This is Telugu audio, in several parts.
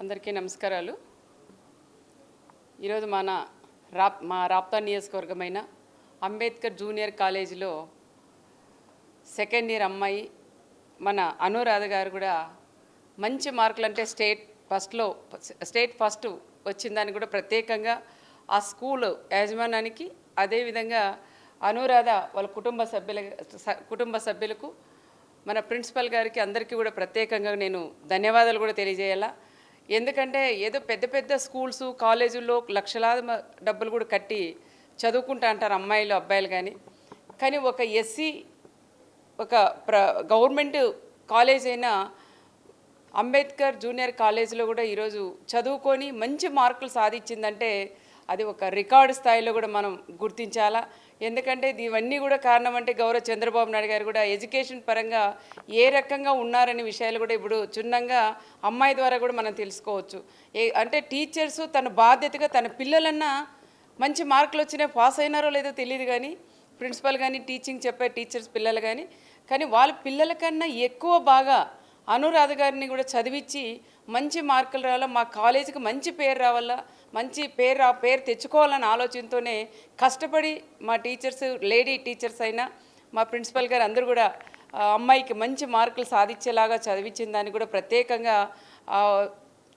అందరికీ నమస్కారాలు. ఈరోజు మా రాప్తా నియోజకవర్గమైన అంబేద్కర్ జూనియర్ కాలేజీలో సెకండ్ ఇయర్ అమ్మాయి మన అనురాధ గారు కూడా మంచి మార్కులు అంటే స్టేట్ ఫస్ట్ వచ్చిందని కూడా ప్రత్యేకంగా ఆ స్కూల్ యాజమాన్యానికి అదేవిధంగా అనురాధ వాళ్ళ కుటుంబ సభ్యులకు మన ప్రిన్సిపల్ గారికి అందరికీ కూడా ప్రత్యేకంగా నేను ధన్యవాదాలు కూడా తెలియజేయాలా. ఎందుకంటే ఏదో పెద్ద పెద్ద స్కూల్స్ కాలేజీల్లో లక్షలాది డబ్బులు కూడా కట్టి చదువుకుంటా అంటారు అమ్మాయిలు అబ్బాయిలు కానీ ఒక ఎస్సీ ఒక గవర్నమెంట్ కాలేజ్ అయిన అంబేద్కర్ జూనియర్ కాలేజీలో కూడా ఈరోజు చదువుకొని మంచి మార్కులు సాధించిందంటే అది ఒక రికార్డు స్థాయిలో కూడా మనం గుర్తించాలా. ఎందుకంటే ఇవన్నీ కూడా కారణం అంటే గౌరవ చంద్రబాబు నాయుడు గారు కూడా ఎడ్యుకేషన్ పరంగా ఏ రకంగా ఉన్నారనే విషయాలు కూడా ఇప్పుడు చున్నంగా అమ్మాయి ద్వారా కూడా మనం తెలుసుకోవచ్చు. అంటే టీచర్స్ తన బాధ్యతగా తన పిల్లలన్నా మంచి మార్కులు వచ్చినా పాస్ అయినారో లేదో తెలియదు, కానీ ప్రిన్సిపల్ కానీ టీచింగ్ చెప్పే టీచర్స్ పిల్లలు కానీ వాళ్ళ పిల్లల కన్నా ఎక్కువ బాగా అనురాధ గారిని కూడా చదివించి మంచి మార్కులు రావాలా, మా కాలేజీకి మంచి పేరు రావాలా, మంచి పేరు తెచ్చుకోవాలన్న ఆలోచనతోనే కష్టపడి మా టీచర్స్ లేడీ టీచర్స్ అయినా మా ప్రిన్సిపల్ గారు అందరూ కూడా అమ్మాయికి మంచి మార్కులు సాధించేలాగా చదివించిన దాన్ని కూడా ప్రత్యేకంగా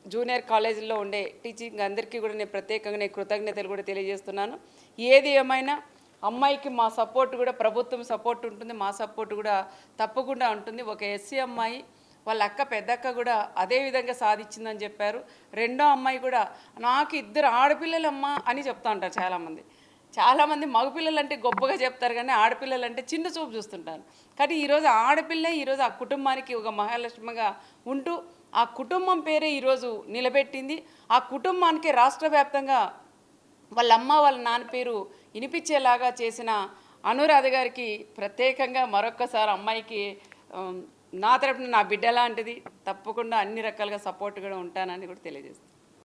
జూనియర్ కాలేజీలో ఉండే టీచింగ్ అందరికీ కూడా నేను ప్రత్యేకంగా కృతజ్ఞతలు కూడా తెలియజేస్తున్నాను. ఏది ఏమైనా అమ్మాయికి మా సపోర్ట్ కూడా ప్రభుత్వం సపోర్ట్ ఉంటుంది, మా సపోర్ట్ కూడా తప్పకుండా ఉంటుంది. ఒక ఎస్సీ అమ్మాయి వాళ్ళ పెద్దక్క కూడా అదే విధంగా సాధించిందని చెప్పారు. రెండో అమ్మాయి కూడా నాకు 2 ఆడపిల్లలమ్మ అని చెప్తా ఉంటారు చాలామంది మగపిల్లలు అంటే గొప్పగా చెప్తారు, కానీ ఆడపిల్లలు అంటే చిన్న చూపు చూస్తుంటారు. కానీ ఈరోజు ఆడపిల్లే ఈరోజు ఆ కుటుంబానికి ఒక మహాలక్ష్మిగా ఉంటూ ఆ కుటుంబం పేరే ఈరోజు నిలబెట్టింది. ఆ కుటుంబానికి రాష్ట్ర వ్యాప్తంగా వాళ్ళ అమ్మ వాళ్ళ నాన్న పేరు వినిపించేలాగా చేసిన అనురాధ గారికి ప్రత్యేకంగా మరొక్కసారి అమ్మాయికి నా తరపున నా బిడ్డ లాంటిది, తప్పకుండా అన్ని రకాలుగా సపోర్ట్ కూడా ఉంటానని కూడా తెలియజేస్తాను.